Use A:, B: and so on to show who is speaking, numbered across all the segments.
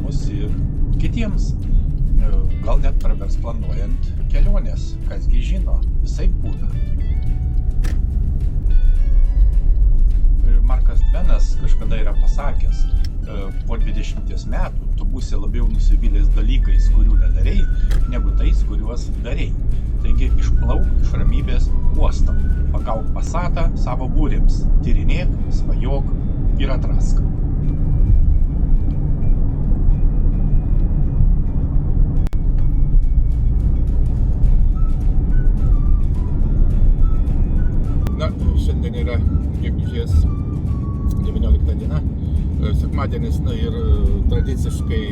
A: įdomus ir kitiems. Gal net pravers planuojant keliones, kasgi žino, visai būna. Markas Tvenas kažkada yra pasakęs, po 20 metų tu būsi labiau nusivylęs dalykais, kurių nedarei, negu tais, kuriuos darei. Taigi išplauk iš ramybės uosto, pagauk pasatą savo būrims, tyrinėk, svajok ir atrask.
B: Šiandien yra gegužės 19 diena, sekmadienis, ir tradiciškai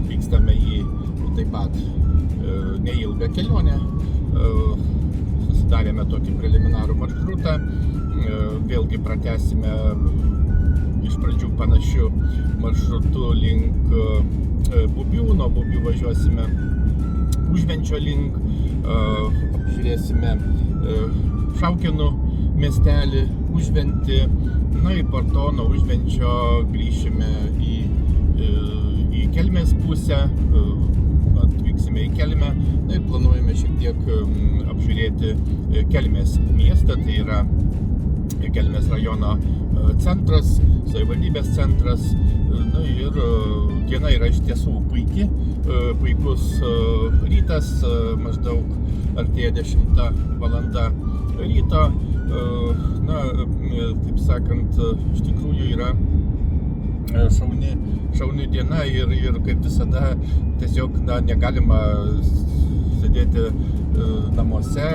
B: vykstame į taip pat neilgą kelionę. Susidarėme tokį preliminarų maršrutą, vėlgi pratęsime iš pradžių panašių maršrutų link Bubių, nuo Bubių važiuosime Užvenčio link, apžiūrėsime Šaukėnų miestelį, Užventį, ir po to nuo Užvenčio grįšime į Kelmės pusę, atvyksime į Kelmę, ir planuojame šiek tiek apžiūrėti Kelmės miestą, tai yra Kelmės rajono centras, savivaldybės centras, ir diena yra iš tiesų puikus rytas, maždaug artėja 10 valanda ryto, taip sakant, iš tikrųjų yra šauni diena ir kaip visada tiesiog negalima sėdėti namuose,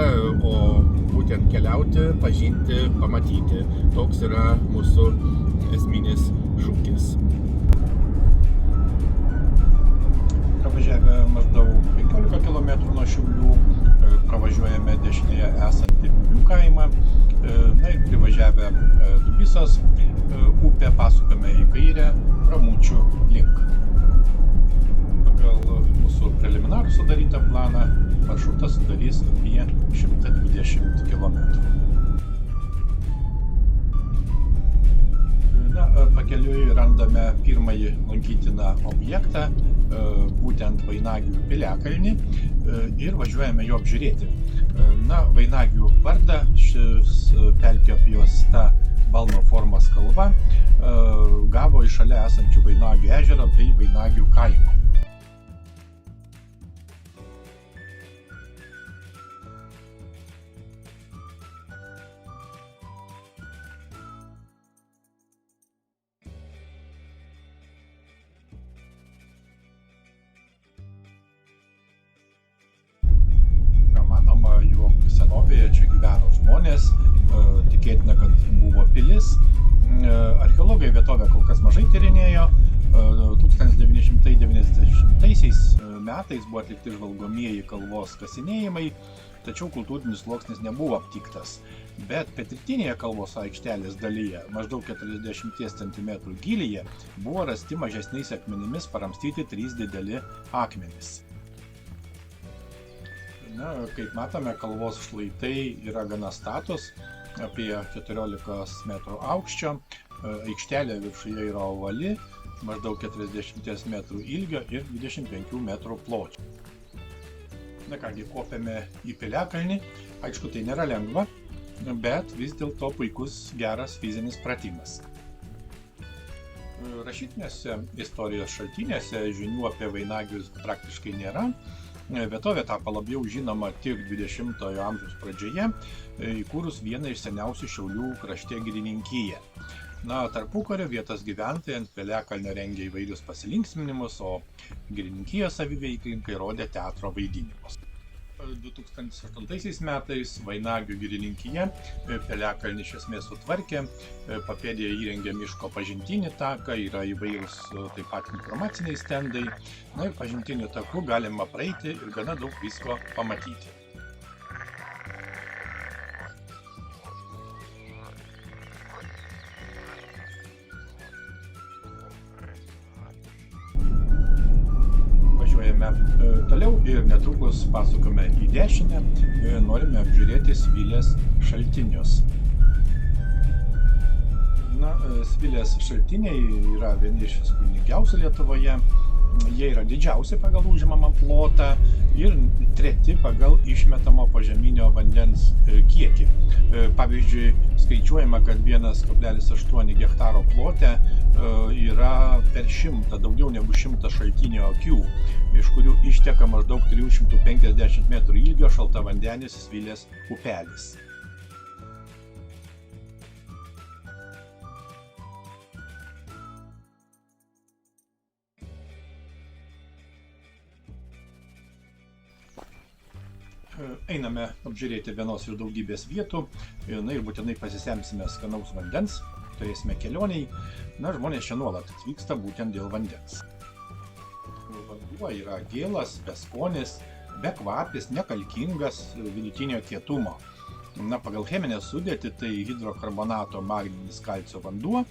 B: o būtent keliauti, pažinti, pamatyti. Toks yra mūsų esminis šūkis.
A: Pravažiavę maždaug 15 km nuo Šiaulių, pravažiuojame dešinėje esantį Bubių kaimą, ir privažiavę Dubysos upę pasukame į kairę Ramučių link. Pagal mūsų preliminarų sudarytą planą maršrutas sudarys apie 120 km. Pakeliui randame pirmąjį lankytiną objektą, būtent Vainagių piliakalnį, ir važiuojame jo apžiūrėti. Vainagių vardą šis pelkė apjuosta balno formos kalva gavo iš šalia esančių Vainagių ežero bei Vainagių kaimo. Senovėje čia gyveno žmonės, tikėtina, kad buvo pilis. Archeologai vietovę kol kas mažai tyrinėjo. 1990 metais buvo atlikti žvalgomieji kalvos kasinėjimai, tačiau kultūrinis sluoksnis nebuvo aptiktas. Bet pietrytinėje kalvos aikštelės dalyje, maždaug 40 cm gylyje, buvo rasti mažesniais akmenimis paramstyti 3 dideli akmenys. Kaip matome, kalvos šlaitai yra gana status, apie 14 metrų aukščio, aikštelė viršuje yra ovali, maždaug 40 metrų ilgio ir 25 metrų pločio. Kopėme į piliakalnį, aišku, tai nėra lengva, bet vis dėlto puikus, geras fizinis pratimas. Rašytinėse istorijos šaltiniuose žinių apie Vainagius praktiškai nėra. Vietovė tapo labiau žinoma tik 20-ojo amžiaus pradžioje, įkūrus vieną iš seniausių Šiaulių krašte girininkiją. Tarpukario vietos gyventojai ant piliakalnio rengė įvairius pasilinksminimus, o girininkijos saviveiklininkai rodė teatro vaidinimus. 2008 metais Vainagių girininkija piliakalnį iš esmės sutvarkė, papėdėje įrengė miško pažintinį taką, yra įvairūs taip pat informaciniai stendai, ir pažintiniu taku galima praeiti ir gana daug visko pamatyti. Toliau ir netrukus pasukame į dešinę, norime apžiūrėti Svilės šaltinius. Svilės šaltiniai yra vieni iš įspūdingiausių Lietuvoje. Jie yra didžiausi pagal užimamą plotą ir treti pagal išmetamo požeminio vandens kiekį. Pavyzdžiui, skaičiuojama, kad 1,8 hektaro plote yra per 100, daugiau negu 100 šaltinio akių, iš kurių išteka maždaug 350 metrų ilgio šaltavandenis Svilės upelis. Einame apžiūrėti vienos ir daugybės vietų, ir būtinai pasisemsime skanaus vandens, turėsime kelioniai. Žmonės čia nuolat atvyksta būtent dėl vandens. Vanduo yra gėlas, beskonis, bekvapis, nekalkingas, vidutinio kietumo. Pagal cheminę sudėtį tai hidrokarbonato magninis kalcio vanduo.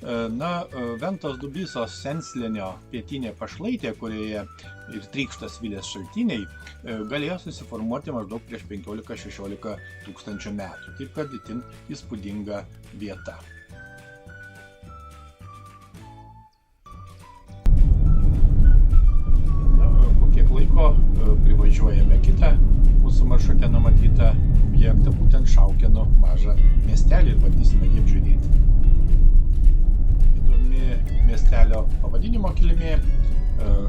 A: Ventos Dubysos Senslenio pietinė pašlaitė, kurioje ir trykšta Svilės šaltiniai, galėjo susiformuoti maždaug prieš 15-16 tūkstančių metų. Taip kad itin įspūdinga vieta. Po kiek laiko privažiuojame kitą mūsų maršrute numatytą objektą, būtent Šaukėnų mažą miestelį, ir bandysime jį apžiūrėti. Miestelio pavadinimo kilmė.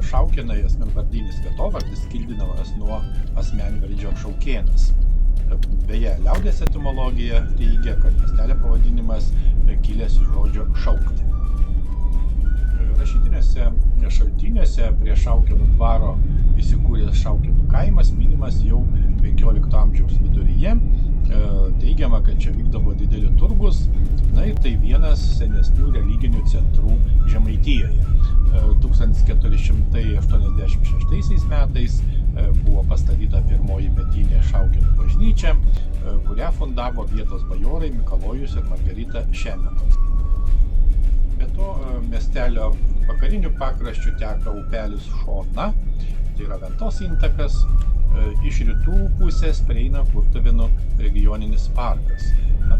A: Šaukėnai asmenvardinis vietovardis kildinamas nuo asmenvardžio Šaukėnas. Beje, liaudies etimologija teigia, kad miestelio pavadinimas kilęs iš žodžio šaukti. Rašytiniuose šaltiniuose prie Šaukėnų dvaro įsikūręs Šaukėnų kaimas minimas jau 15 amžiaus viduryje. Teigiama, kad čia vykdavo didelį turgus, ir tai vienas senesnių religinių centrų Žemaitijoje. 1486 metais buvo pastatyta pirmoji medinė Šaukėnų bažnyčia, kurią fundavo vietos bajorai Mikalojus ir Margarita Šemetos. Be to, miestelio vakariniu pakraščiu teka upelis Šona, tai yra Ventos intakas. Iš rytų pusės prieina Kurtuvėnų regioninis parkas.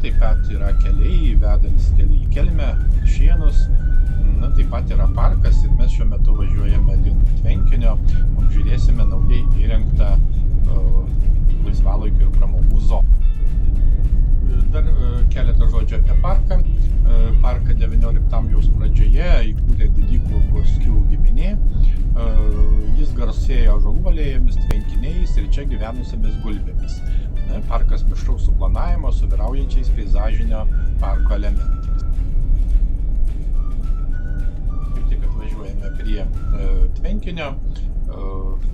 A: Taip pat yra keliai, vedantis keliai į Kelmę, Šienus. Taip pat yra parkas ir mes šiuo metu važiuojame link tvenkinio, apžiūrėsime naujai įrengtą laisvalaikio ir pramogų zoną. Dar keletą žodžių apie parką. Parką 19 amžiaus pradžioje įkūrė didikų Gorskių giminė. Jis garsėjo ąžuolų, tvenkiniais ir čia gyvenusiamis gulbėmis. Parkas mišraus suplanavimo su vyraujančiais peizažinio parko elementais. Kaip tik atvažiuojame prie tvenkinio,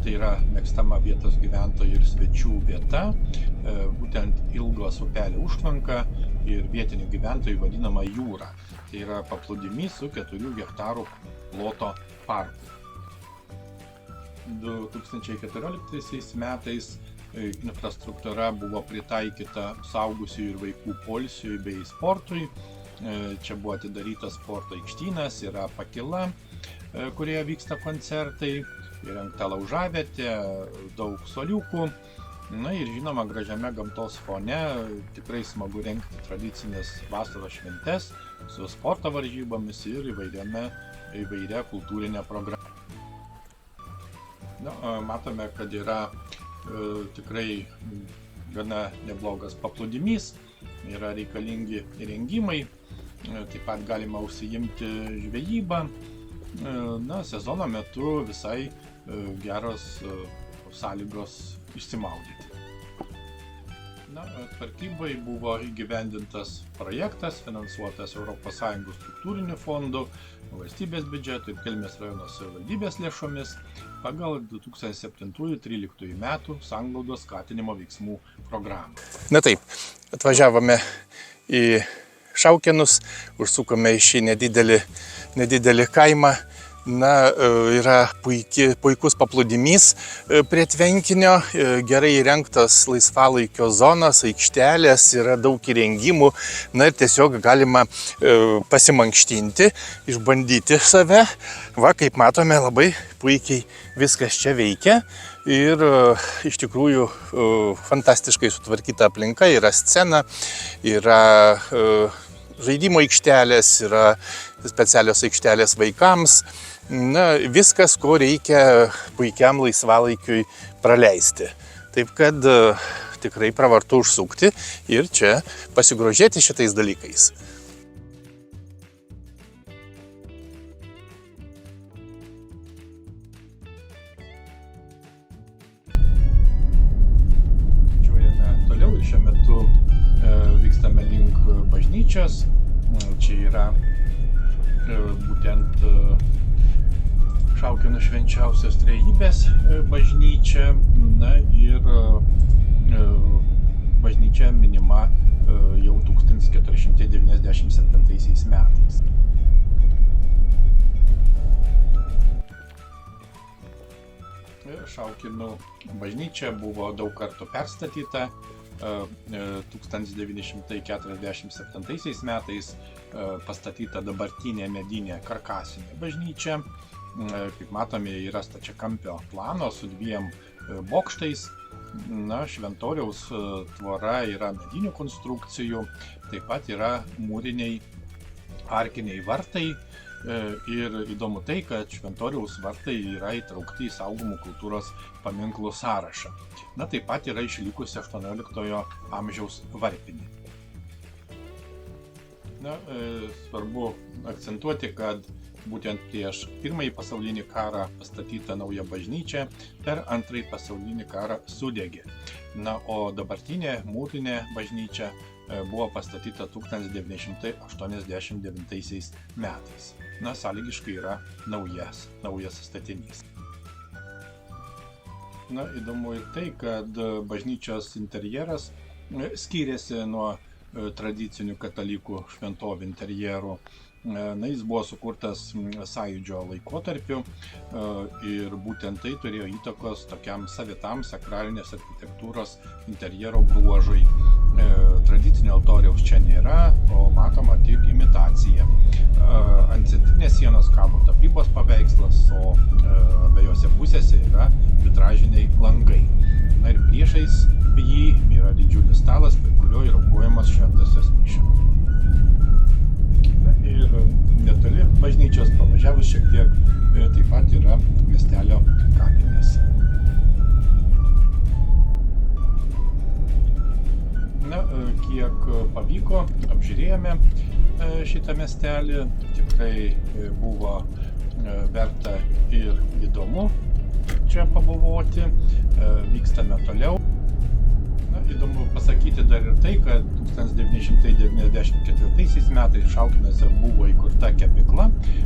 A: tai yra mėgstama vietos gyventojų ir svečių vieta, būtent Ilgos upelio užtvanka ir vietinių gyventojų vadinama jūra. Tai yra paplūdimys su 4 hektarų ploto parku. 2014 metais infrastruktūra buvo pritaikyta suaugusiųjų ir vaikų poilsiui bei sportui. Čia buvo atidarytas sporto aikštynas, yra pakila, kurioje vyksta koncertai, įrengta laužavietė, daug suoliukų. Ir žinoma, gražiame gamtos fone tikrai smagu rengti tradicinės vasaros šventes su sporto varžybomis ir įvairia kultūrinė programa. Matome, kad yra tikrai gana neblogas paplūdimys, yra reikalingi įrengimai, taip pat galima užsiimti žvejybą. Sezono metu visai geros sąlygos išsimaudyti. Tvarkybai buvo įgyvendintas projektas, finansuotas ES struktūrinių fondų, valstybės biudžeto ir Kelmės rajono savivaldybės lėšomis pagal 2007-2013 metų sanglaudos skatinimo veiksmų programą.
B: Taip, atvažiavome į Šaukėnus, užsukome į šį nedidelį kaimą. Yra puikus paplūdimys prie tvenkinio, gerai įrengtos laisvalaikio zonos, aikštelės, yra daug įrengimų. Ir tiesiog galima pasimankštinti, išbandyti save. Kaip matome, labai puikiai viskas čia veikia. Ir iš tikrųjų fantastiškai sutvarkyta aplinka, yra scena, yra žaidimo aikštelės, yra specialios aikštelės vaikams. Na, viskas, ko reikia puikiam laisvalaikiui praleisti. Taip kad tikrai pravartu užsukti ir čia pasigrožėti šitais dalykais.
A: Važiuojame toliau ir šiuo metu vykstame link bažnyčios. Čia yra būtent Šaukėnų švenčiausios trejybės bažnyčia. Na ir bažnyčia minima jau 1497 metais. Šaukėnų bažnyčia buvo daug kartų perstatyta. 1947 metais pastatyta dabartinė medinė karkasinė bažnyčia. Kaip matome, yra stačiakampio plano su dviem bokštais. Na, šventoriaus tvora yra medinių konstrukcijų, taip pat yra mūriniai arkiniai vartai. Ir įdomu tai, kad šventoriaus vartai yra įtraukti į saugomų kultūros paminklų sąrašą. Na, taip pat yra išlikusi 18 amžiaus varpinė. Na, svarbu akcentuoti, kad būtent prieš Pirmąjį pasaulinį karą pastatyta nauja bažnyčia per Antrąjį pasaulinį karą sudegė. Na, o dabartinė mūrinė bažnyčia buvo pastatyta 1989 metais. Na, sąlygiškai yra naujas statinys. Na, įdomu ir tai, kad bažnyčios interjeras skiriasi nuo tradicinių katalikų šventovių interjerų. Na, jis buvo sukurtas Sąjūdžio laikotarpiu ir būtent tai turėjo įtakos tokiam savitam sakralinės architektūros interjero bruožui. Tradicinio altoriaus čia nėra, o matoma tik imitacija. Ant centrinės sienos kabo tapybos paveikslas, o abiejose pusėse yra vitražiniai langai. Na ir priešais jį yra didžiulis stalas, prie kurio yra aukojamas šventosios mišios. Ir netoli bažnyčios pavažiavus šiek tiek taip pat yra miestelio kapinės. Na, kiek pavyko, apžiūrėjome šitą miestelį, tikrai buvo verta ir įdomu čia pabuvoti, vykstame toliau. Na, įdomu pasakyti dar ir tai, kad 1994 metais Šaukėnuose buvo įkurta kepykla,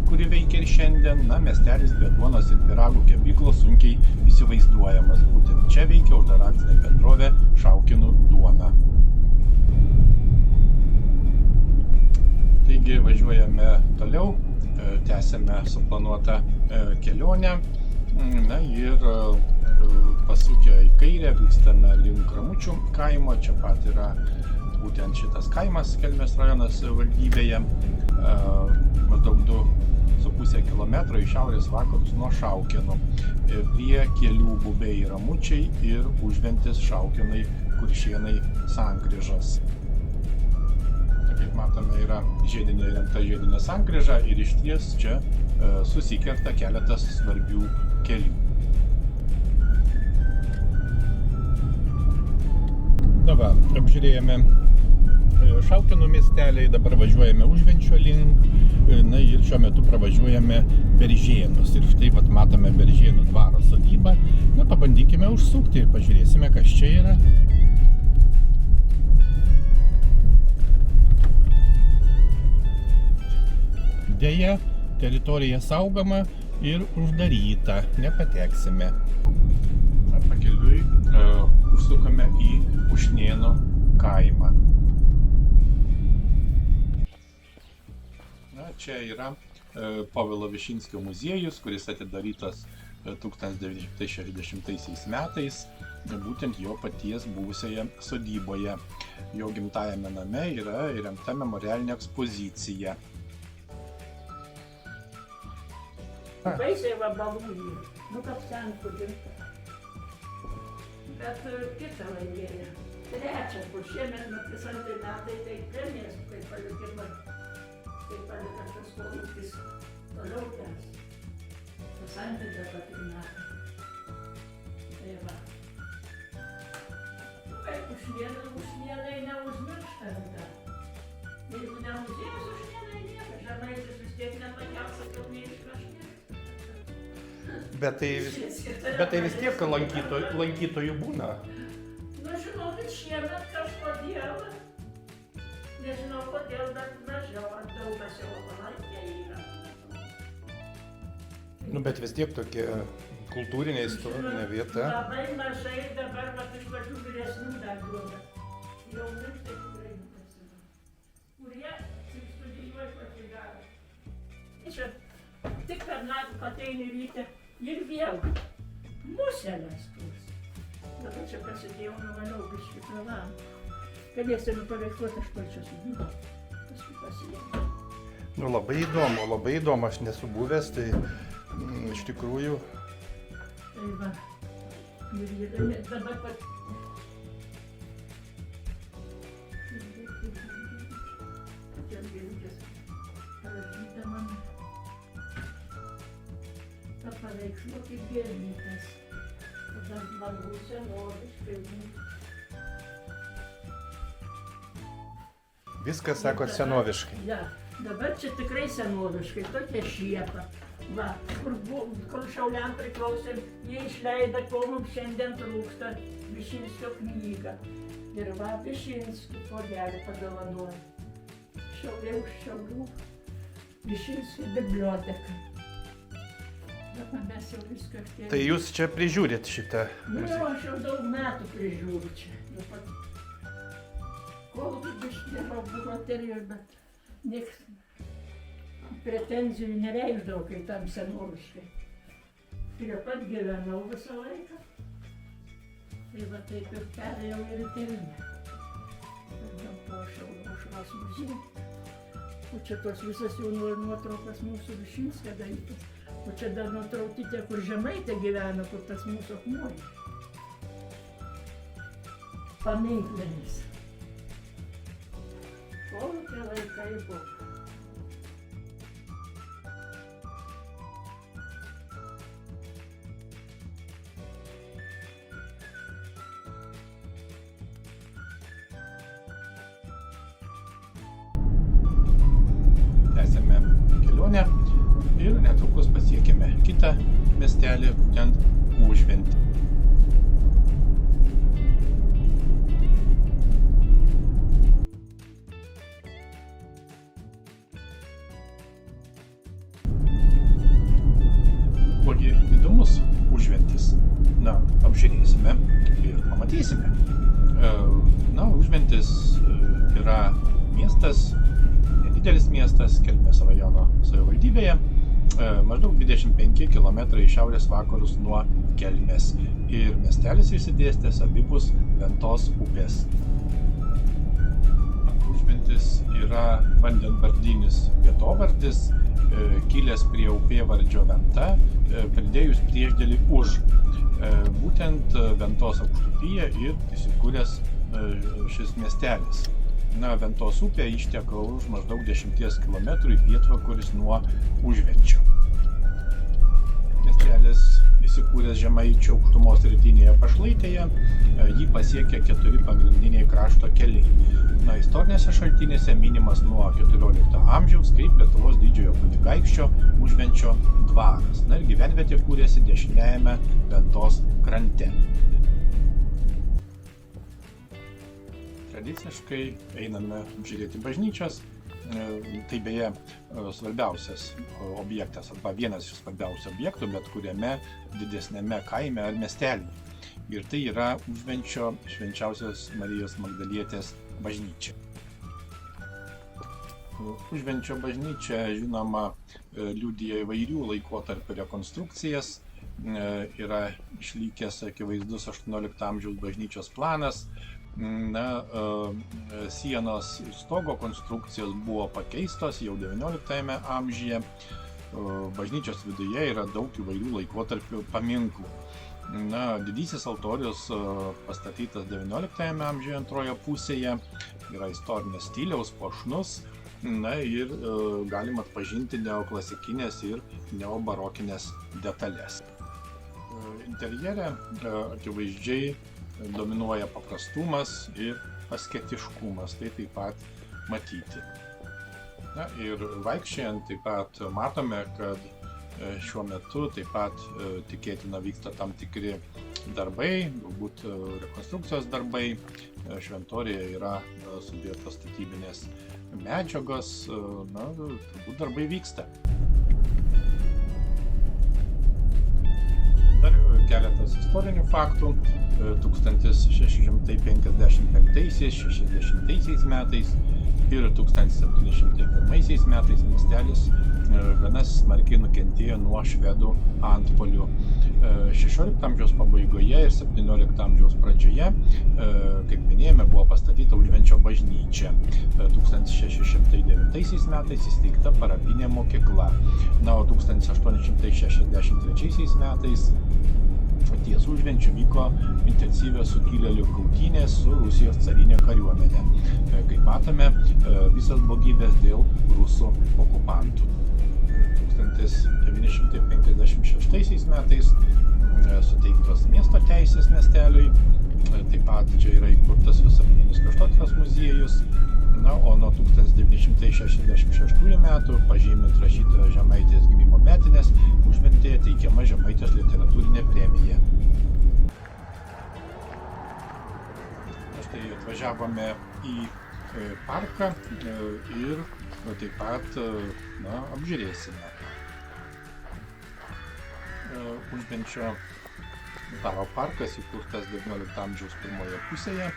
A: kuri veikia ir šiandien. Na, miestelis be duonos ir pyragų kepyklos sunkiai įsivaizduojamas. Būtent čia veikia uždara akcinė bendrovė Šaukėnų duona. Taigi važiuojame toliau, tęsėme suplanuotą kelionę. Na ir pasukę į kairę vykstame link Ramučių kaimo. Čia pat yra būtent šitas kaimas Kelmės rajonas valdybėje. Maždaug 2,5 kilometro į šiaurės vakarus nuo Šaukėnų. Prie kelių Bubiai Ramučiai ir Užventis Šaukėnai Kuršėnai sankryžos. Kaip matome, yra įrengta žiedinė sankryža ir išties čia susikerta keletas svarbių kelių. Na va, apžiūrėjome Šaukėnų miestelį, dabar važiuojame Užvenčio link, na ir šiuo metu pravažiuojame Beržėnus. Ir štai vat matome Beržėnų dvaro sodybą. Na, pabandykime užsukti ir pažiūrėsime, kas čia yra. Deja, teritorija saugoma ir uždaryta, nepateksime. Pakeliui užsukame į Ušnėnų kaimą. Na, čia yra Povilo Višinskio muziejus, kuris atidarytas 1960 metais, būtent jo paties buvusioje sodyboje. Jo gimtajame name yra įrengta memorialinė ekspozicija.
C: Baisiai va balūnį, nu kaip senkų dirta. Bet kitą langėlę. trečias, o šiemet matys antrai metai, tai premijas, kaip palikė tas kolūkis, toliau tęs. Tas antrai dabar tik metai. Tai va. Kaip ušnienai neužmiršta dar. Jeigu neužėjus ušnienai nieko, žemaitis vis tiek nepakels, sakiau, neišrašinės.
B: Bet tai vis tiek lankytojų būna.
C: Nu, žinokit, šiemet kažkodėl, nežinau kodėl, bet mažiau, ar daug kas jau palaikė yra.
B: Nu, bet vis tiek tokia kultūrinė, istorinė vieta.
C: Labai mažai dabar, vat iš pačių vyresnių dar duoda. Jauni tai tikrai nepasidaro. Kurie tik studijuoja pasidaro. Čia tik per naktį ateini ryte ir vėl muselės tuos. Dabar čia pasidėjau, nuvaliau biškį prie langų. Galėsiu nupaveiksluoti aš pačios. Paskui pasijėmė.
B: Nu, labai įdomu, aš nesu buvęs, tai iš tikrųjų.
C: Tai va, ir dabar pat... Čia gėlukės parašyta mano. Ta paveikslo kaip gėlytas. Tada langų senoviškai.
B: Viskas, sakot, senoviškai.
C: Ja, dabar čia tikrai senoviškai, tokia šiepa. Va, kur Šauliam priklausėm, jie išleido, ko mums šiandien trūksta, Višinskio knygą. Ir va, Višinskį puodelį padovanojo. Šiauliai už Šiaulių, Višinskio biblioteka. Dabar mes jau viską atėjome.
B: Tai jūs čia prižiūrit šitą
C: Nu,
B: muziejų?
C: aš jau daug metų prižiūriu čia. Kol biškį buhalterijos, bet nieks pretenzijų nereikšdavo, kai tam senoviškai. Prie pat gyvenau visą laiką. Tai va taip ir perėjau ir į tėvynę. Ir dėl to Aušros muziejų. O čia tos visas jau nuotraukas mūsų Višinskio daryti. O čia dar nuotrauti tie, kur Žemaitė gyvena, kur tas mūsų akmuo. Paminklinis. Kokie laikai buvo.
A: Tęsėme kelionę ir netrukus pasiekėme kitą miestelį, būtent Užventį. Kuogi įdomus Užventis? Na, apžiūrėsime ir pamatysime. Na, Užventis yra miestas, nedidelis miestas Kelmės rajono savivaldybėje, maždaug 25 km į šiaurės vakarus nuo Kelmės ir miestelis išsidėstęs abipus Ventos upės. Užventis yra vandenvardinis vietovardis, kilęs prie upėvardžio Venta, pridėjus priešdėlį už. Būtent Ventos aukštupyje ir įsikūręs šis miestelis. Na, Ventos upė išteka už maždaug 10 km į pietvakarius nuo Užvenčio. Miestelis įsikūręs Žemaičių aukštumos rytinėje pašlaitėje, jį pasiekia 4 pagrindiniai krašto keliai. Na, istorinėse šaltinėse minimas nuo 14 amžiaus kaip Lietuvos didžiojo kunigaikščio Užvenčio dvaras. Na ir gyvenvietė kūrėsi dešiniajame Ventos krante. Tradiciškai einame apžiūrėti bažnyčios. Tai beje svarbiausias objektas, arba vienas iš svarbiausių objektų, bet kuriame didesnėme kaime ar miestelyje. Ir tai yra Užvenčio Švenčiausios Marijos Magdalietės bažnyčia. Užvenčio bažnyčia, žinoma, liudija įvairių laikotarpių rekonstrukcijas. Yra išlikęs akivaizdus 18 amžiaus bažnyčios planas. Na, sienos ir stogo konstrukcijos buvo pakeistos jau XIX amžiuje. Bažnyčios viduje yra daug įvairių laikotarpių paminklų. Didysis altorius pastatytas XIX amžiuje antroje pusėje, yra istorinės stiliaus, puošnus, ir galima atpažinti neoklasikinės ir neobarokinės detalės. Interjere akivaizdžiai dominuoja paprastumas ir asketiškumas, tai taip pat matyti. Ir vaikščiojant taip pat matome, kad šiuo metu taip pat tikėtina vyksta tam tikri darbai, galbūt rekonstrukcijos darbai. Šventoriuje yra sudėtos statybinės medžiagos, turbūt darbai vyksta. Dar keletas istorinių faktų. 1655–60 metais ir 1701 metais miestelis gana smarkiai nukentėjo nuo švedų antpuolių. 16 amžiaus pabaigoje ir 17 amžiaus pradžioje, kaip minėjome, buvo pastatyta Užvenčio bažnyčia. 1609 metais įsteigta parapinė mokykla. O 1863 metais ties Užvenčiu vyko intensyvios sukilėlių kautynės su Rusijos carinė kariuomenė. Kaip matome, visas blogybės dėl rusų okupantų. 1956 metais suteiktos miesto teisės miesteliui. Taip pat čia yra įkurtas visuomeninis kraštotyros muziejus. O nuo 1966 metų, pažymint rašytojo Žemaitės gimimo metines, Užventėje teikiama Žemaitės literatūrinė premija. Štai atvažiavome į parką ir taip pat apžiūrėsime. Užvenčio dvaro parkas įkurtas XIX amžiaus pirmoje pusėje.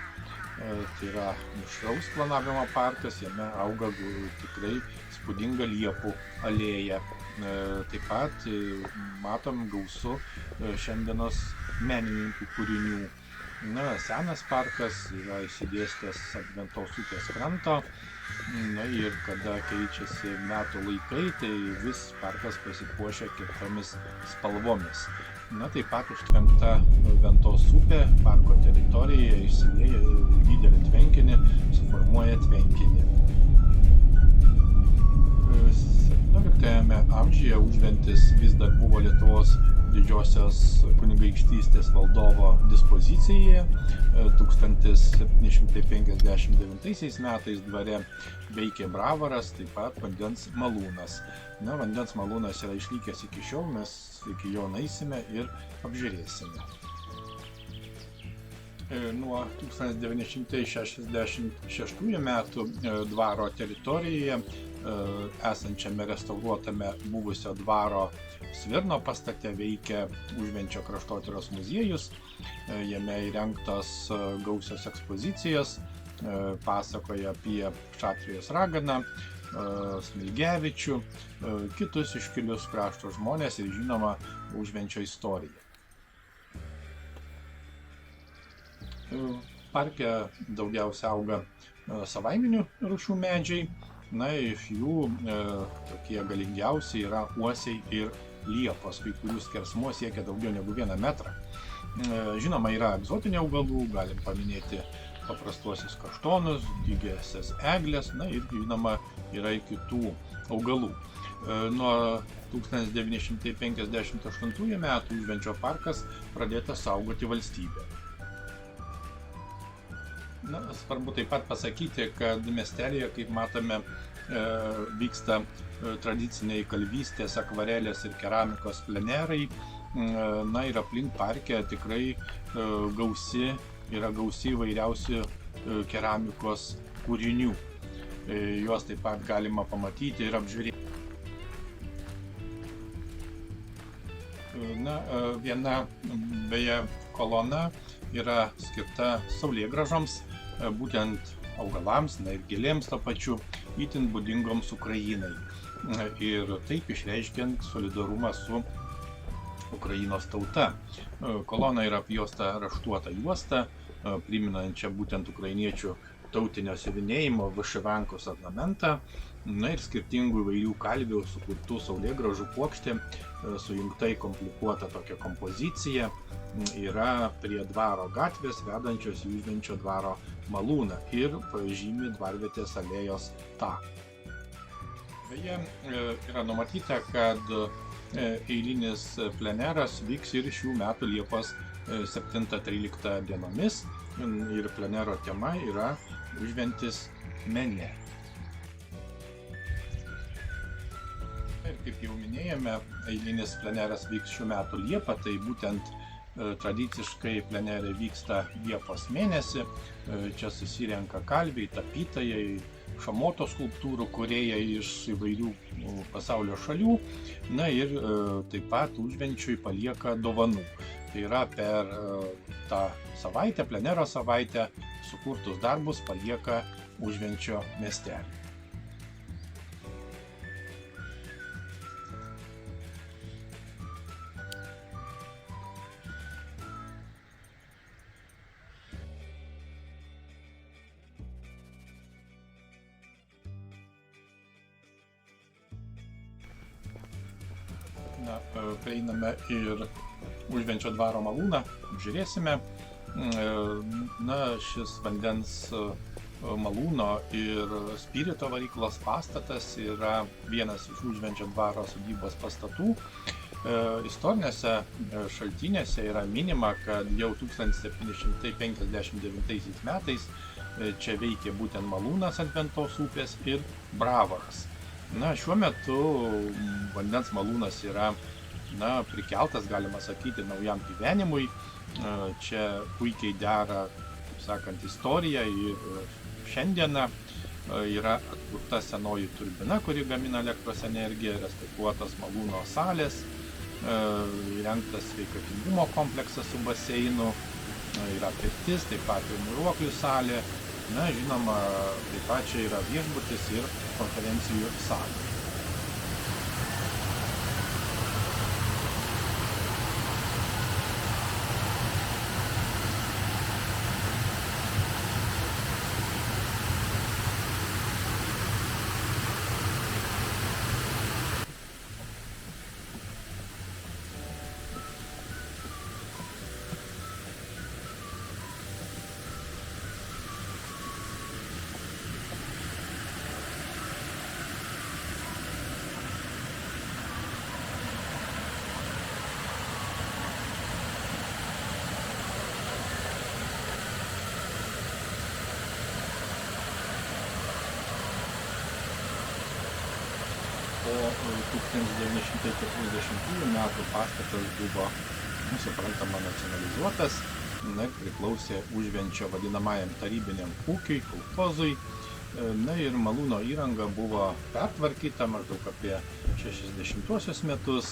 A: Tai yra mišraus planavimo parkas, jame auga tikrai spūdinga liepų alėja. Taip pat matom gausu šiandienos menininkų kūrinių. Senas parkas yra išsidėstęs ant Ventos upės kranto. Ir kada keičiasi metų laikai, tai vis parkas pasipuošia kitomis spalvomis. Taip pat užtvenkta Ventos upė parko teritorijoje išsilieja didelį tvenkinį, suformuoja tvenkinį. 17 amžiuje Užventis vis dar buvo Lietuvos didžiosios kunigaikštystės valdovo dispozicijoje. 1759 metais dvare veikė bravaras, taip pat vandens malūnas. Vandens malūnas yra išlikęs iki šiol, mes iki jo naisime ir apžiūrėsime. Nuo 1966 metų dvaro teritorijoje esančiame restauruotame buvusio dvaro Svirno pastate veikia Užvenčio kraštotyros muziejus. Jame įrengtos gausios ekspozicijos, pasakoja apie Šatrijos raganą, Smilgevičių, kitus iškilius krašto žmonės ir žinoma Užvenčio istoriją. Parke daugiausia auga savaiminių rūšių medžiai. Iš jų tokie galingiausi yra uosiai ir liepos, kai kurių skersmuo siekia daugiau negu 1 metrą. Žinoma, yra egzotinių augalų, galim paminėti paprastuosius kaštonus, dygėsias eglės, ir žinoma, yra ir kitų augalų. Nuo 1958 metų Užvenčio parkas pradėtas saugoti valstybė. Svarbu taip pat pasakyti, kad miestelėje, kaip matome, vyksta tradiciniai kalvystės, akvarelės ir keramikos plenerai. Ir aplink parke tikrai yra gausi įvairiausių keramikos kūrinių. Juos taip pat galima pamatyti ir apžiūrėti. Viena beje kolona yra skirta saulėgrąžoms, būtent augalams ir gėlėms to pačiu, itin būdingoms Ukrainai. Ir taip išreiškiant solidarumą su Ukrainos tauta. Kolona yra apjuosta raštuota juosta, priminančia būtent ukrainiečių tautinio siuvinėjimo višivankos ornamentą. Na ir skirtingų įvairių kalvių sukurtų saulėgrąžų puokštė, sujungtai komplikuota tokia kompozicija, yra prie dvaro gatvės vedančios į Užvenčio dvaro malūną ir pažymi dvarvietės alėjos taką. Beje, yra numatyta, kad eilinis pleneras vyks ir šių metų Liepos 7-13 dienomis ir plenero tema yra Užventis mene. Ir kaip jau minėjome, eilinis pleneras vyks šių metų Liepą, tai būtent tradiciškai plenere vyksta Liepos mėnesį. Čia susirenka kalviai, tapytojai, šamoto skulptūrų kūrėjai iš įvairių pasaulio šalių. Na ir taip pat Užvenčiui palieka dovanų. Tai yra per tą savaitę, plenero savaitę, sukurtus darbus palieka Užvenčio miestelį. Na, prieiname ir Užvenčio dvaro malūną, žiūrėsime. Na, šis vandens malūno ir spirito varyklos pastatas yra vienas iš Užvenčio dvaro sodybos pastatų. Istoriniuose šaltiniuose yra minima, kad jau 1759 metais čia veikė būtent malūnas ant Ventos upės ir bravoras. Na, šiuo metu vandens malūnas yra prikeltas, galima sakyti, naujam gyvenimui. Čia puikiai dera, kaip sakant, istorija ir šiandieną yra atkurta senoji turbina, kuri gamina elektros energiją, restauruotas malūno salės, įrengtas sveikatingumo kompleksas su baseinu, yra pirtis, taip pat ir vairuoklių salė. Na, žinoma, taip pat čia yra viešbutis ir konferencijų salė. Po 1940 metų pastatas buvo, suprantama, nacionalizuotas ir priklausė Užvenčio vadinamajam tarybiniam ūkiui, kolchozui. Na ir malūno įranga buvo pertvarkyta maždaug apie 60-uosius metus.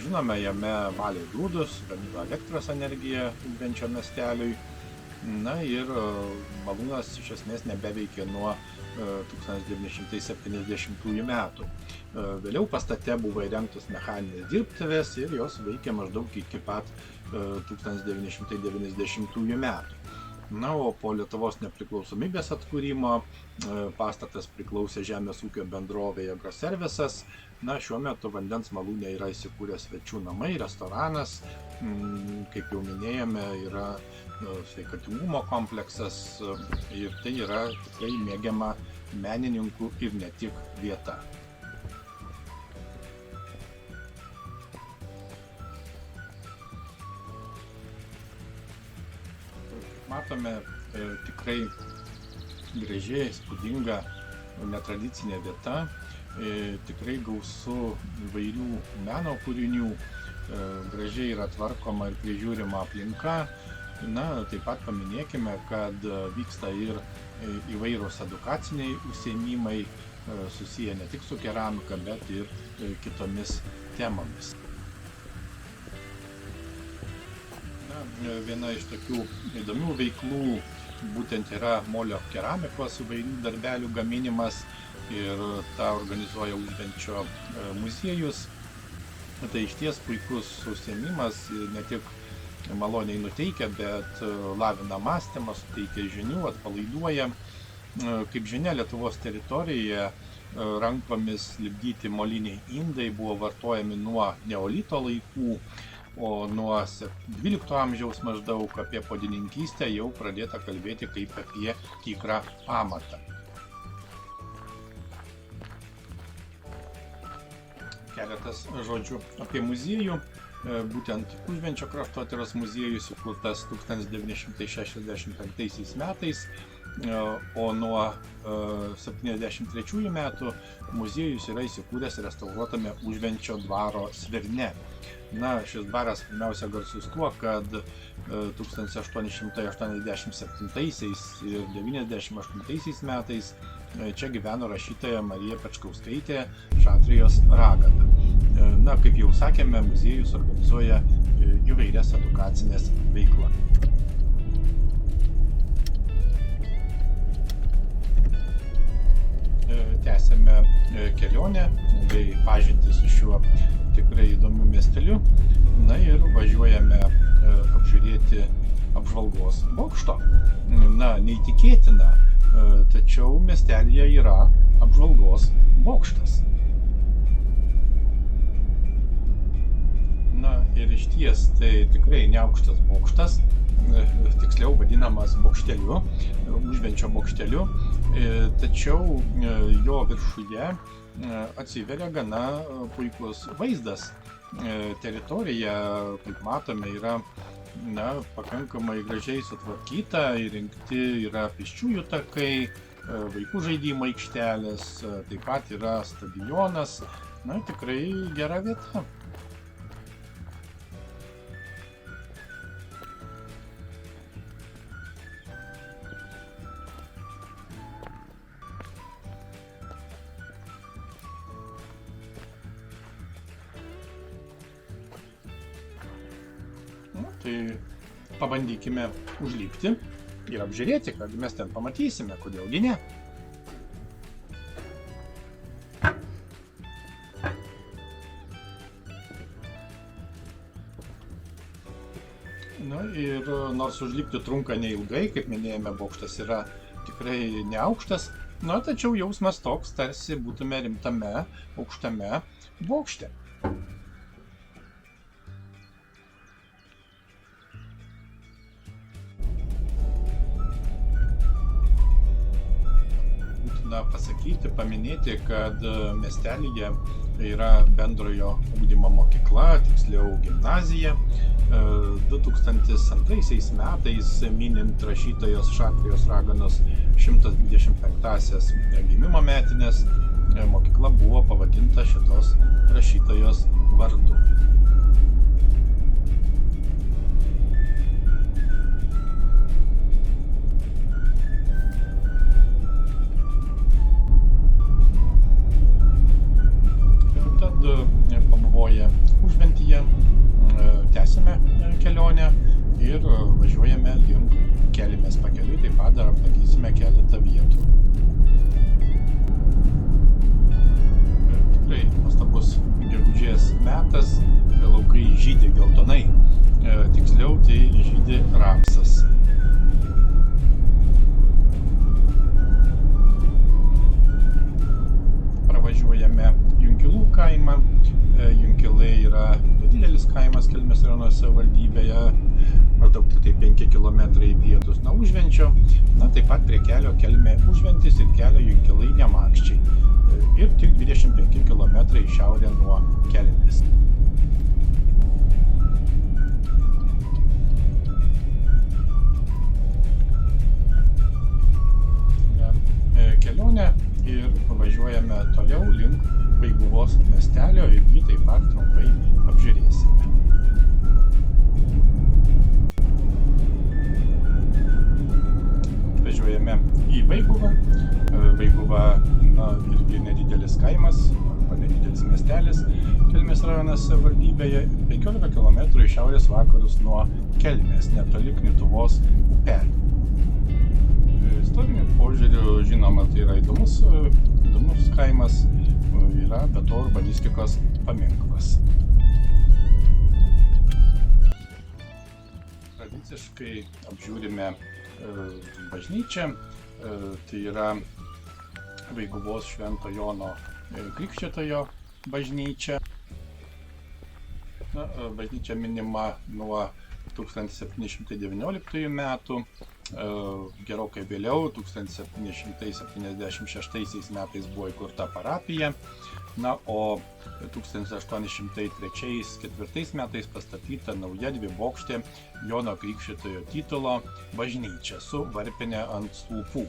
A: Žinome, jame valė grūdus, gamino elektros energiją Užvenčio miesteliui. Na ir malūnas iš esmės nebeveikė nuo 1970 metų. Vėliau pastate buvo įrengtos mechaninės dirbtuvės ir jos veikė maždaug iki pat 1990 metų. Na, o po Lietuvos nepriklausomybės atkūrimo pastatas priklausė žemės ūkio bendrovei Agroservisas. Na, šiuo metu vandens malūne yra įsikūręs svečių namai, restoranas, kaip jau minėjome, yra sveikatingumo kompleksas ir tai yra tikrai mėgiama menininkų ir ne tik vieta. Matome, tikrai gražiai, įspūdinga, netradicinė vieta, tikrai gausu įvairių meno kūrinių, gražiai yra tvarkoma ir prižiūrima aplinka. Na, taip pat paminėkime, kad vyksta ir įvairūs edukaciniai užsiėmimai susiję ne tik su keramika, bet ir kitomis temomis. Viena iš tokių įdomių veiklų būtent yra molio keramikos įvairių darbelių gaminimas ir tą organizuoja Užvenčio muziejus. Tai išties puikus užsiėmimas, ne tik maloniai nuteikia, bet lavina mąstymą, suteikia žinių, atpalaiduoja. Kaip žinia, Lietuvos teritorijoje rankomis lipdyti moliniai indai buvo vartojami nuo neolito laikų, o nuo 12 amžiaus maždaug apie podininkystę jau pradėta kalbėti kaip apie tikrą amatą. Keletas žodžių apie muziejų. Būtent Užvenčio kraštotyros muziejus įkurtas 1965 metais, o nuo 1973 metų muziejus yra įsikūręs restauruotame Užvenčio dvaro Svirne. Na, šis dvaras pirmiausia garsus tuo, kad 1887 ir 1998 metais čia gyveno rašytoja Marija Pečkauskaitė Šatrijos ragana. Na, kaip jau sakėme, muziejus organizuoja įvairias edukacinės veiklas. Tęsėme kelionę bei pažintį su šiuo tikrai įdomiu miesteliu. Na ir važiuojame apžiūrėti apžvalgos bokšto. Na, neįtikėtina, tačiau miestelyje yra apžvalgos bokštas. Na ir išties tai tikrai neaukštas bokštas, tiksliau vadinamas bokšteliu, Užvenčio bokšteliu, tačiau jo viršuje atsiveria gana puikus vaizdas. Teritorija, kaip matome, yra pakankamai gražiai sutvarkyta, įrengti yra pėsčiųjų takai, vaikų žaidimo aikštelės, taip pat yra stadionas, tikrai gera vieta. Tai pabandykime užlipti ir apžiūrėti, kad mes ten pamatysime, kodėlgi ne. Na ir nors užlipti trunka neilgai, kaip minėjome, bokštas yra tikrai neaukštas, tačiau jausmas toks, tarsi būtume rimtame, aukštame bokšte. Pasakyti, paminėti, kad miestelyje yra bendrojo ugdymo mokykla, tiksliau gimnazija. 2002 metais, minint rašytojos Šatrijos raganos 125-asias gimimo metines, mokykla buvo pavadinta šitos rašytojos vardu. Pabuvoję Užventyje, tęsime kelionę ir važiuojame link Kelmės. Pakeliui taip pat dar aplankysime keletą vietų. Tikrai nuostabus gegužės metas, laukai žydi geltonai, tiksliau tai žydi rapsas. Pravažiuojame Junkilų kaimą. Junkilai yra nedidelis kaimas Kelmės rajono savivaldybėje, maždaug tik 5 km į pietus nuo Užvenčio. Taip pat prie kelio Kelmė Užventis ir kelio Junkilai Nemakščiai. Ir tik 25 km į šiaurę nuo Kelmės. Kelionę ir pavažiuojame toliau link Vaiguvos miestelio ir jį taip pat trumpai apžiūrėsime. Važiuojame į Vaiguvą. Vaiguva irgi nedidelis kaimas, arba nedidelis miestelis Kelmės rajonas savivaldybėje, 15 km į šiaurės vakarus nuo Kelmės, netoli Knituvos upelio. Istoriniu požiūriu, žinoma, tai yra įdomus kaimas, yra be to urbanistikos paminklas. Tradiciškai apžiūrime bažnyčią, tai yra Vaiguvos Švento Jono Krikščitojo bažnyčia. Bažnyčia minima nuo 1719 metų, gerokai vėliau, 1776 metais buvo įkurta parapija, o 1803-1804 metais pastatyta nauja dvibokštė Jono Krikščitojo titulo bažnyčia su varpine ant stulpų.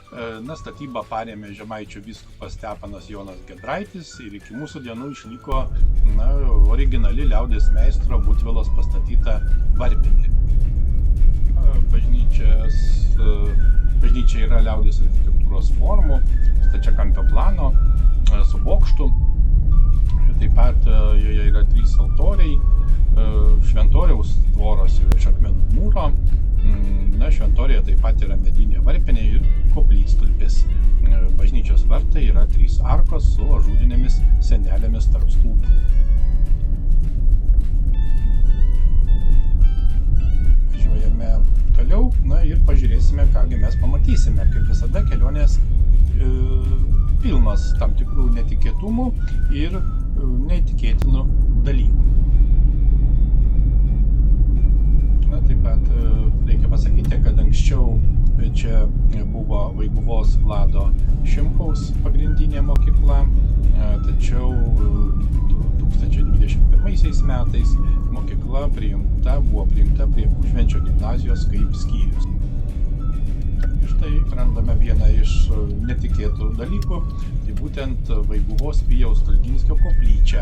A: Statybą parėmė Žemaičių vyskupas Stepanas Jonas Giedraitis ir iki mūsų dienų išliko originali liaudies meistro Butvilos pastatyta varpinė. Bažnyčia yra liaudies architektūros formų, stačiakampio plano, su bokštu. Taip pat joje yra 3 altoriai, šventoriaus tvoros yra iš akmenų mūro. Šventorijoje taip pat yra medinė varpinė ir koplytstulpis. Bažnyčios vartai yra 3 arkos su ažūrinėmis sienelėmis tarp stulpų. Važiuojame toliau ir pažiūrėsime, kągi mes pamatysime. Kaip visada, kelionės pilnos tam tikrų netikėtumų ir neįtikėtinų dalykų. Taip pat reikia pasakyti, kad anksčiau čia buvo Vaiguvos Vlado Šimkaus pagrindinė mokykla, tačiau 2021 metais mokykla buvo priimta prie Užvenčio gimnazijos kaip skyrius. Ir štai randame vieną iš netikėtų dalykų, tai būtent Vaiguvos Pijaus Stulginskio koplyčia.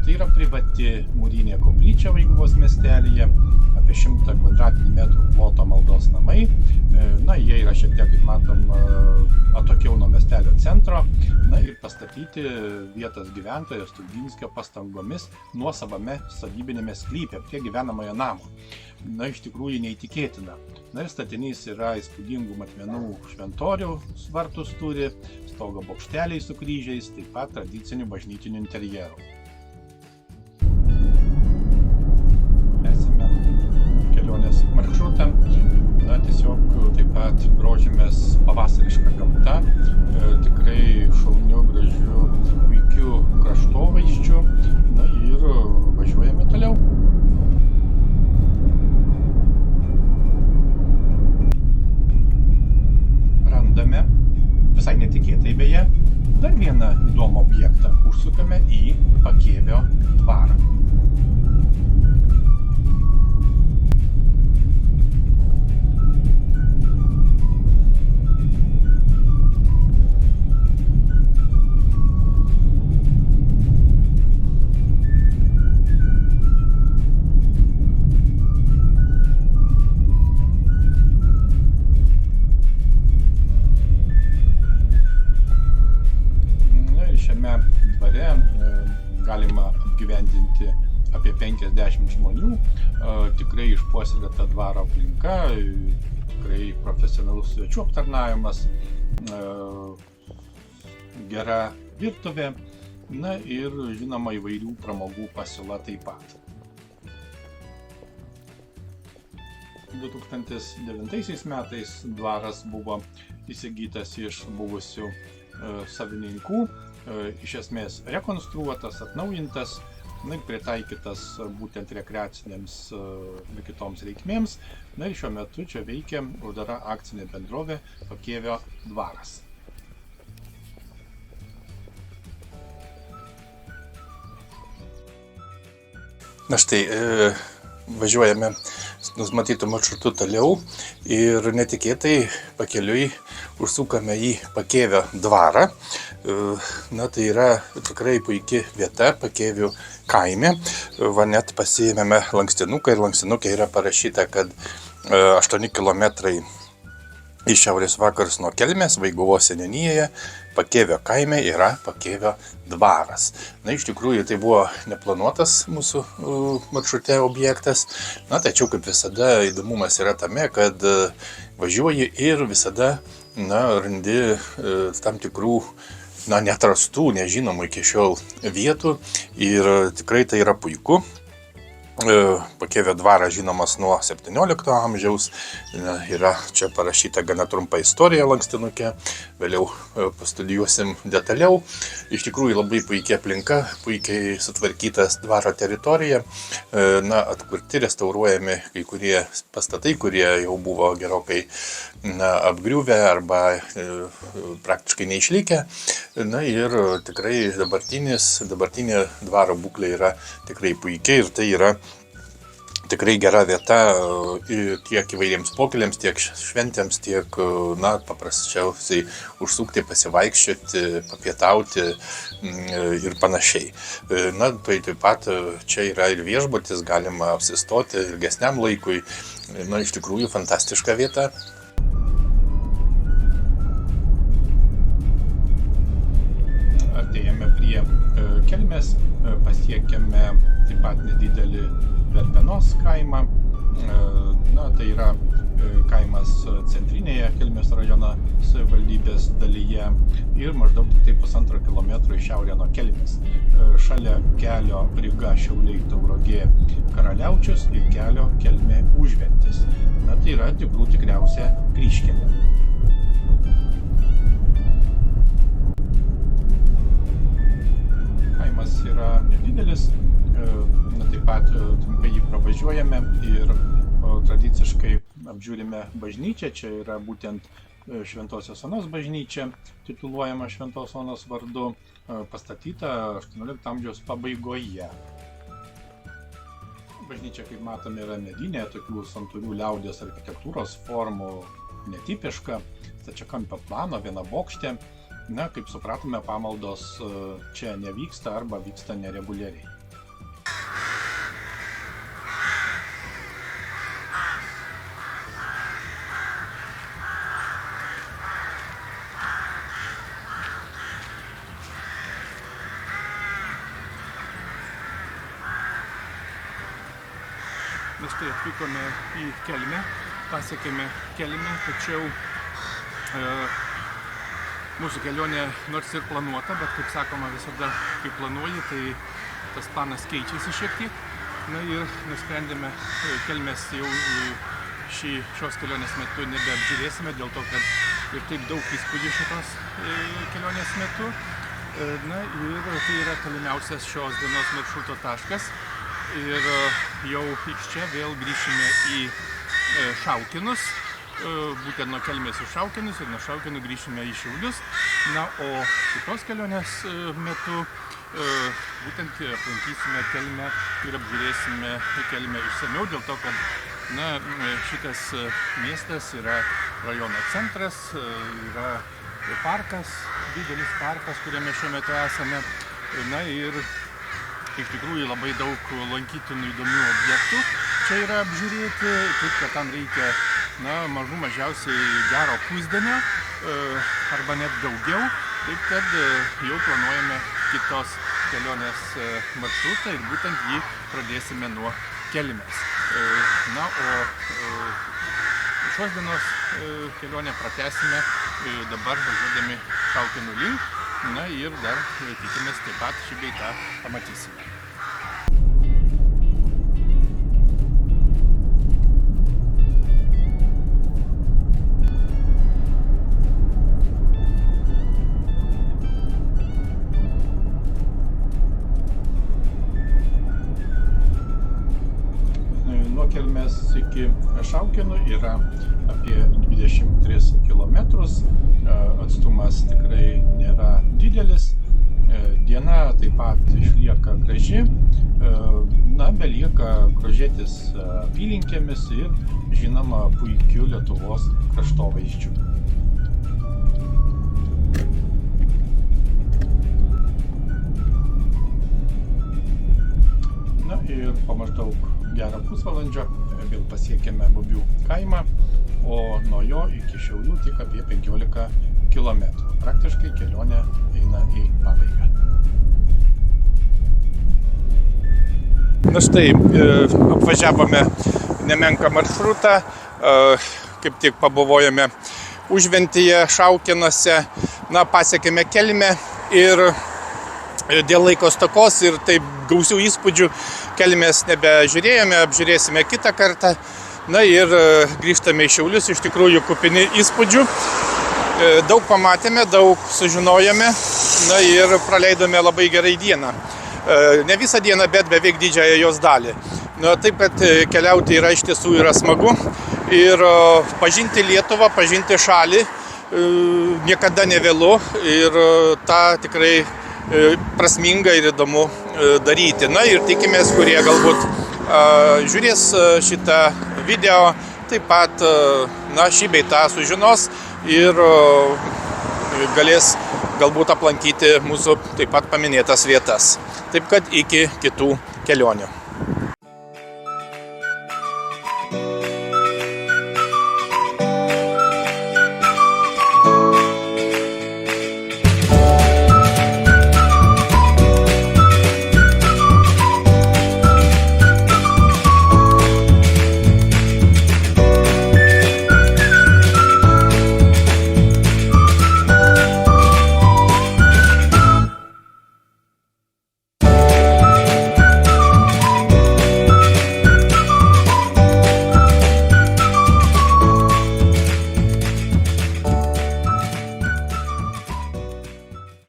A: Tai yra privati mūrinė koplyčia Vaiguvos miestelyje, apie 100 m2 ploto maldos namai. Jie yra šiek tiek, kaip matom, atokiau nuo miestelio centro. Ir pastatyti vietos gyventojo Stulginskio pastangomis nuosavame sodybinėme sklype prie gyvenamojo namo. Iš tikrųjų neįtikėtina. Ir statinys yra įspūdingų matmenų šventorių vartus turi, stogo bokšteliai su kryžiais, taip pat tradicinių bažnytinių interjerų. Esame kelionės maršrutą. Tiesiog taip pat grožimės pavasarišką gamtą, tikrai šaunių, gražių, puikių kraštovaizdžių. Ir važiuojame toliau. Randame, visai netikėtai beje, dar vieną įdomų objektą. Užsukame į Pakėvio dvarą. Galima apgyvendinti apie 50 žmonių, tikrai išpuoselėta dvaro aplinka, tikrai profesionalus svečių aptarnavimas, gera virtuvė, ir žinoma įvairių pramogų pasiūla taip pat. 2009 metais dvaras buvo įsigytas iš buvusių savininkų, iš esmės rekonstruotas, atnaujintas, pritaikytas būtent rekreacinėms ir kitoms reikmėms. Ir šiuo metu čia veikia uždara akcinė bendrovė Pakėvio dvaras.
B: Štai važiuojame numatytų maršrutų toliau ir netikėtai pakeliui užsukame į Pakėvio dvarą. Tai yra tikrai puikia vieta Pakėvių kaime. Net pasiėmėme lankstinuką ir lankstinuke yra parašyta, kad 8 km į šiaurės vakarus nuo Kelmės, Vaiguvos seniūnijoje, Pakėvio kaime yra Pakėvio dvaras. Iš tikrųjų tai buvo neplanuotas mūsų maršrute objektas. Tačiau kaip visada įdomumas yra tame, kad važiuoji ir visada randi tam tikrų neatrastų, nežinomų iki šiol vietų ir tikrai tai yra puiku. Pakėvio dvaras žinomas nuo 17 amžiaus, yra čia parašyta gana trumpa istorija lankstinuke, vėliau pastudijuosim detaliau. Iš tikrųjų labai puikia aplinka, puikiai sutvarkytas dvaro teritorija, atkurti, restauruojami kai kurie pastatai, kurie jau buvo gerokai apgriuvę arba praktiškai neišlikę. Ir tikrai dabartinė dvaro būklė yra tikrai puikiai ir tai yra tikrai gera vieta tiek įvairiems pokyliams, tiek šventėms, tiek paprasčiausiai užsukti, pasivaikščioti, papietauti ir panašiai. Tai taip pat čia yra ir viešbutis, galima apsistoti ilgesniam laikui. Iš tikrųjų fantastiška vieta.
A: Artėjame prie Kelmės, pasiekėme taip pat nedidelį Verbenos kaimą. Tai yra kaimas centrinėje Kelmės rajono savivaldybės dalyje ir maždaug tik 1,5 kilometro į šiaurę nuo Kelmės. Šalia kelio Ryga Šiauliai Tauragė Karaliaučius ir kelio Kelmė Užventis. Tai yra tikriausia kryžkelė. Kaimas yra nedidelis, taip pat trumpai jį pravažiuojame ir tradiciškai apžiūrime bažnyčią. Čia yra būtent Šventosios Onos bažnyčia, tituluojama Šventos Onos vardu, pastatyta 18 amžiaus pabaigoje. Bažnyčia, kaip matome, yra medinė, tokių santūrių liaudies architektūros formų, netipiška, stačiakampio plano, vienabokštė. Kaip supratome, pamaldos čia nevyksta arba vyksta nereguliariai.
D: Mes tai atvykome į Kelmę, pasiekėme Kelmę, tačiau mūsų kelionė nors ir planuota, bet kaip sakoma, visada kai planuoji, tai tas planas keičiasi šiek tiek. Ir nusprendėme Kelmės jau šios kelionės metu nebeapžiūrėsime, dėl to, kad ir taip daug įspūdžių šitos kelionės metu. Ir tai yra tolimiausias šios dienos maršruto taškas. Ir jau iš čia vėl grįšime į Šaukinus, būtent nuo Kelmės į Šaukinus ir nuo Šaukinų grįšime į Šiaulius. O kitos kelionės metu būtent aplankysime Kelmę ir apžiūrėsime Kelmę išsamiau, dėl to, kad šitas miestas yra rajono centras, yra parkas, didelis parkas, kuriame šiuo metu esame. Ir iš tikrųjų labai daug lankytinų įdomių objektų čia yra apžiūrėti, taip kad tam reikia mažiausiai gero pusdienio arba net daugiau, taip kad jau planuojame kitos kelionės maršrutą ir būtent jį pradėsime nuo Kelmės. O šios dienos kelionę pratęsime dabar važiuodami Šaukinų link. Ir dar tikimės taip pat šį bei tą pamatysime.
A: Nuo Kelmės iki Šaukinų yra apie 23 kilometrus. Atstumas tikrai nėra didelis. Diena taip pat išlieka graži. Belieka grožėtis apylinkėmis ir, žinoma, puikiu Lietuvos kraštovaizdžiu. Ir po maždaug gerą pusvalandžio vėl pasiekėme Bubių kaimą, o nuo jo iki Šiaulių tik apie 15 km. Praktiškai kelionė eina į pabaigą.
B: Štai, apvažiavome nemenką maršrutą, kaip tik pabuvojome Užventyje, Šaukinuose, pasiekėme Kelmę ir dėl laiko stokos ir taip gausių įspūdžių Kelmės nebežiūrėjome, apžiūrėsime kitą kartą. Na ir grįžtame į Šiaulius, iš tikrųjų kupini įspūdžių. Daug pamatėme, daug sužinojome, na ir praleidome labai gerai dieną. Ne visą dieną, bet beveik didžiąją jos dalį. Na, taip, kad keliauti yra iš tiesų yra smagu ir pažinti Lietuvą, pažinti šalį niekada nevėlu ir tą tikrai prasminga ir įdomu daryti. Na ir tikimės, kurie galbūt žiūrės šitą video, taip pat šį bei tą sužinos ir galės galbūt aplankyti mūsų taip pat paminėtas vietas. Taip kad iki kitų kelionių.